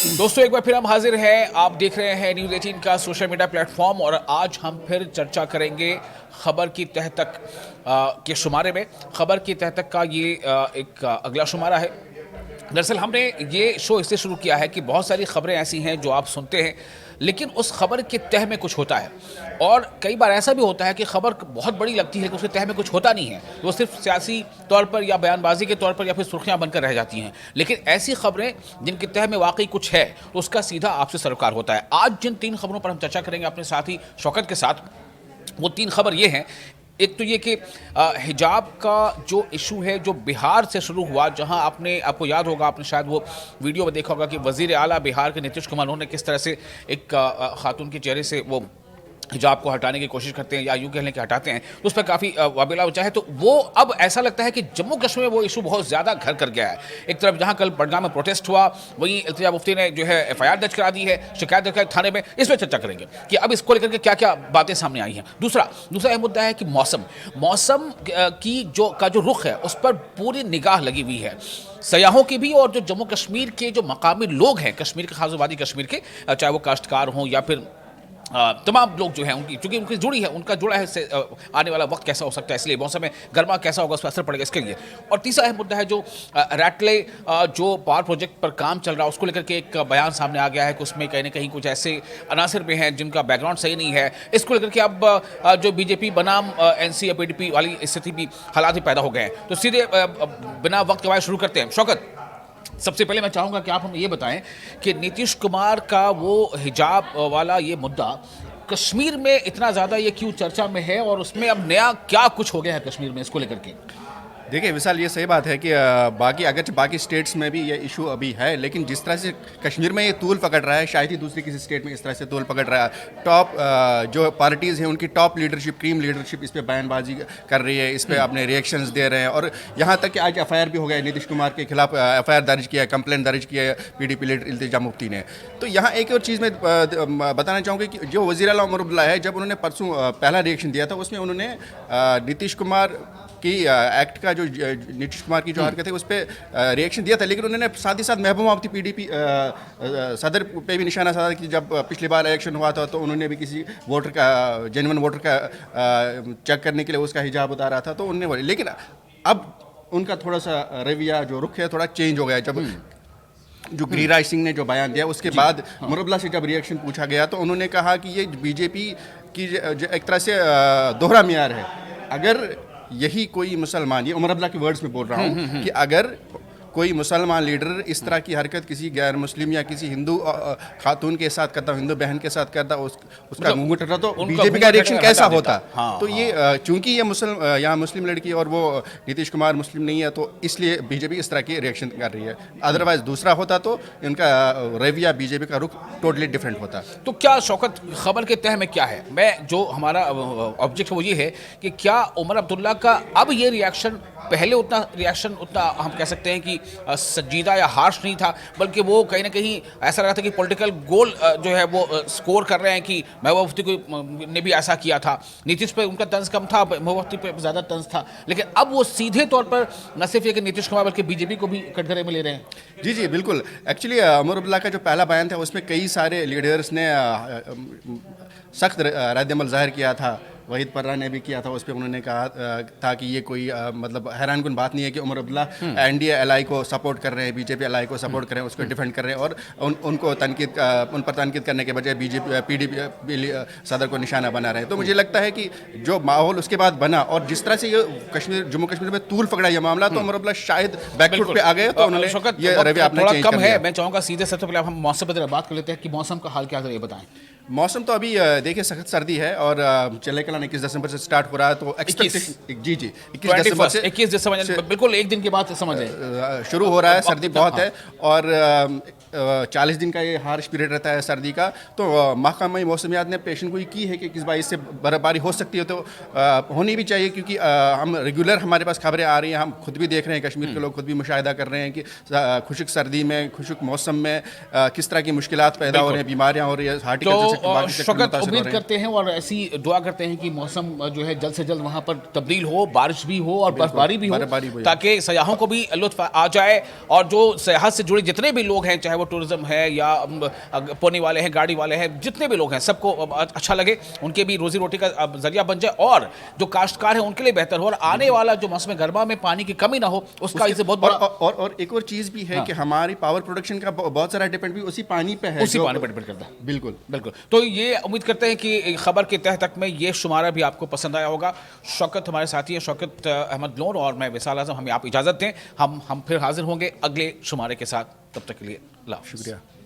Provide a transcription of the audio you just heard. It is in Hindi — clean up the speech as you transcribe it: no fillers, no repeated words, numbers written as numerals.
दोस्तों एक बार फिर हम हाजिर हैं। आप देख रहे हैं न्यूज़ 18 का सोशल मीडिया प्लेटफॉर्म और आज हम फिर चर्चा करेंगे खबर की तह तक के शुमारे में। खबर की तह तक का ये एक अगला शुमारा है। दरअसल हमने ये शो इससे शुरू किया है कि बहुत सारी खबरें ऐसी हैं जो आप सुनते हैं लेकिन उस खबर के तह में कुछ होता है, और कई बार ऐसा भी होता है कि खबर बहुत बड़ी लगती है लेकिन उसके तह में कुछ होता नहीं है, वो सिर्फ सियासी तौर पर या बयानबाजी के तौर पर या फिर सुर्खियां बनकर रह जाती हैं। लेकिन ऐसी खबरें जिनके तह में वाकई कुछ है तो उसका सीधा आपसे सरोकार होता है। आज जिन 3 खबरों पर हम चर्चा करेंगे अपने साथी शौकत के साथ, वो 3 खबर ये हैं। एक तो ये कि हिजाब का जो इशू है जो बिहार से शुरू हुआ, जहां आपको याद होगा, आपने शायद वो वीडियो में देखा होगा कि वजीर आला बिहार के नीतीश कुमार उन्होंने किस तरह से एक खातून के चेहरे से वो हिजाब को हटाने की कोशिश करते हैं या यूँ कहने के हटाते हैं, तो उस पर काफ़ी वाबेला मचा है। तो वो अब ऐसा लगता है कि जम्मू कश्मीर में वो इशू बहुत ज़्यादा घर कर गया है। एक तरफ जहाँ कल बडगाम में प्रोटेस्ट हुआ, वहीं इल्तिजा मुफ्ती ने जो है FIR दर्ज करा दी है, शिकायत दर्ज कराई थाने में। इस पर चर्चा करेंगे कि अब इसको लेकर के क्या क्या बातें सामने आई हैं। दूसरा यह मुद्दा है कि मौसम की जो रुख है उस पर पूरी निगाह लगी हुई है, सयाहों की भी और जो जम्मू कश्मीर के जो मकामी लोग हैं, कश्मीर के खास आबादी कश्मीर के, चाहे वो काश्तकार हों या फिर तमाम लोग जो हैं उनकी, चूंकि उनकी जुड़ी है, उनका जुड़ा है से आने वाला वक्त कैसा हो सकता है, इसलिए मौसम में गर्मा कैसा होगा उस पर असर पड़ेगा इसके लिए। और तीसरा अहम मुद्दा है जो रैटले जो पावर प्रोजेक्ट पर काम चल रहा है उसको लेकर के एक बयान सामने आ गया है कि उसमें कहीं ना कहीं कुछ ऐसे अनासर भी हैं जिनका बैकग्राउंड सही नहीं है। इसको लेकर के अब जो BJP बनाम NC या PDP वाली स्थिति भी, हालात भी पैदा हो गए हैं। तो सीधे बिना वक्त गवाए शुरू करते हैं। शौकत, सबसे पहले मैं चाहूँगा कि आप हमें ये बताएं कि नीतीश कुमार का वो हिजाब वाला ये मुद्दा कश्मीर में इतना ज़्यादा ये क्यों चर्चा में है, और उसमें अब नया क्या कुछ हो गया है कश्मीर में इसको लेकर के? देखिए विशाल, ये सही बात है कि बाकी स्टेट्स में भी ये इशू अभी है, लेकिन जिस तरह से कश्मीर में ये तूल पकड़ रहा है शायद ही दूसरी किसी स्टेट में इस तरह से तूल पकड़ रहा है। टॉप जो पार्टीज़ हैं उनकी टॉप लीडरशिप, क्रीम लीडरशिप इस पे बयानबाजी कर रही है, इस पे अपने रिएक्शंस दे रहे हैं, और यहाँ तक कि आज FIR भी हो गया, नीतीश कुमार के खिलाफ FIR दर्ज किया है, कंप्लेंट दर्ज किया है PDP लीडर इल्तिजा मुफ्ती ने। तो यहाँ एक और चीज़ मैं बताना चाहूँगा कि जो वज़ीर आला उमर अब्दुल्ला है, जब उन्होंने परसों पहला रिएक्शन दिया था उसमें उन्होंने नीतीश कुमार की एक्ट का जो नीतीश कुमार की जो हरकत है उस पर रिएक्शन दिया था, लेकिन उन्होंने साथ ही साथ महबूबा मुफ्ती PDP सदर पे भी निशाना साधा कि जब पिछली बार इलेक्शन हुआ था तो उन्होंने भी किसी वोटर का, जेन्युइन वोटर का चेक करने के लिए उसका हिजाब उतारा था, तो उन्होंने बोले। लेकिन अब उनका थोड़ा सा रवैया जो रुख है थोड़ा चेंज हो गया। जब जो गिरिराज सिंह ने जो बयान दिया उसके बाद मुरब्ला से जब रिएक्शन पूछा गया तो उन्होंने कहा कि ये BJP की जो एक तरह से दोहरा मियार है। अगर यही कोई मुसलमान, ये उमर अब्दुल्ला के वर्ड्स में बोल रहा हूँ, कि अगर कोई मुसलमान लीडर इस तरह की हरकत किसी गैर मुस्लिम या किसी हिंदू खातून के साथ करता, हिंदू बहन के साथ करता, उसका मुंह उठा, तो BJP का रिएक्शन कैसा होता? तो ये चूंकि ये यहाँ मुस्लिम लड़की और वो नीतीश कुमार मुस्लिम नहीं है, तो इसलिए BJP इस तरह की रिएक्शन कर रही है। अदरवाइज दूसरा होता तो इनका रवैया, BJP का रुख टोटली डिफरेंट होता। तो क्या शौकत, खबर के तह में क्या है? मैं जो हमारा ऑब्जेक्ट वो ये है कि क्या उमर अब्दुल्ला का अब ये रिएक्शन, पहले उतना हम कह सकते हैं कि संजीदा या हार्श नहीं था, बल्कि वो कहीं ना कहीं ऐसा लगा था कि पॉलिटिकल गोल जो है वो स्कोर कर रहे हैं कि महबूबा मुफ्ती को ने भी ऐसा किया था, नीतीश पे उनका तंज कम था, महबूबा मुफ्ती पे ज़्यादा तंज था, लेकिन अब वो सीधे तौर पर न सिर्फ ये कि नीतीश कुमार बल्कि BJP को भी कटघरे में ले रहे हैं। जी बिल्कुल। एक्चुअली उमर अब्दुल्ला का जो पहला बयान था उसमें कई सारे लीडर्स ने सख्त रद्द-ए-अमल ज़ाहिर किया था। वहीद पर्रा ने भी किया था, उस पर उन्होंने कहा था कि ये कोई मतलब हैरानकुन बात नहीं है कि उमर अब्दुल्ला NDA LI को सपोर्ट कर रहे हैं, BJP LI को सपोर्ट कर रहे हैं, उसको डिफेंड कर रहे हैं, और उन पर तनकीद करने के बजाय BJP PDP सदर को निशाना बना रहे हैं। तो मुझे लगता है कि जो माहौल उसके बाद बना और जिस तरह से ये जम्मू कश्मीर में तूल पकड़ा ये मामला, तो उमर अब्दुल्ला शायद बैकफुट पे आ गए, तो उन्होंने ये रवैया अपना चेंज कर लिया। मैं चाहूँगा सीधे सबसे पहले हम मौसम पर बात कर लेते हैं कि मौसम का हाल क्या है, ये बताएं। मौसम तो अभी देखिए सख्त सर्दी है और चले कलान 21 दिसंबर से स्टार्ट हो रहा है, तो एक्सपेक्टेशन जी 21 दिसंबर से बिल्कुल एक दिन के बाद समझ शुरू हो रहा है। सर्दी बहुत है और 40 दिन का ये हार्श पीरियड रहता है सर्दी का। तो महकमा मौसमियात ने पेशन गोई की है कि किस बात इससे बर्फबारी हो सकती है, तो होनी भी चाहिए, क्योंकि हम रेगुलर हमारे पास खबरें आ रही हैं, हम खुद भी देख रहे हैं, कश्मीर के लोग खुद भी मुशाहिदा कर रहे हैं कि खुशक सर्दी में, खुशक मौसम में किस तरह की मुश्किलात पैदा हो रही हैं, बीमारियाँ हो रही है, शौकत उम्मीद करते हैं और ऐसी दुआ करते हैं कि मौसम जो है जल्द से जल्द वहाँ पर तब्दील हो, बारिश भी हो और बर्फबारी भी हो, ताकि सयाहों को भी लुत्फ आ जाए और जो सयाहत से जुड़े जितने भी लोग हैं, चाहे वो टूरिज्म है या पौनी वाले हैं, गाड़ी वाले हैं, जितने भी लोग हैं सबको अच्छा लगे, उनके भी रोजी रोटी का जरिया बन जाए और जो काश्तकार है उनके लिए बेहतर हो और आने वाला जो मौसम गर्मा में पानी की कमी ना हो उसका इससे बहुत बड़ा और एक और चीज़ भी है कि हमारी पावर प्रोडक्शन का बहुत सारा डिपेंड भी उसी पानी पे है, उसी पानी पर डिपेंड करता है। बिल्कुल बिल्कुल। तो ये उम्मीद करते हैं कि खबर के तह तक में ये शुमारा भी आपको पसंद आया होगा। शौकत हमारे साथी है, शौकत अहमद लोन और मैं विशाल आजम, हमें आप इजाज़त दें, हम फिर हाजिर होंगे अगले शुमारे के साथ। तब तक के लिए अल्लाह हाफ़िज़। शुक्रिया।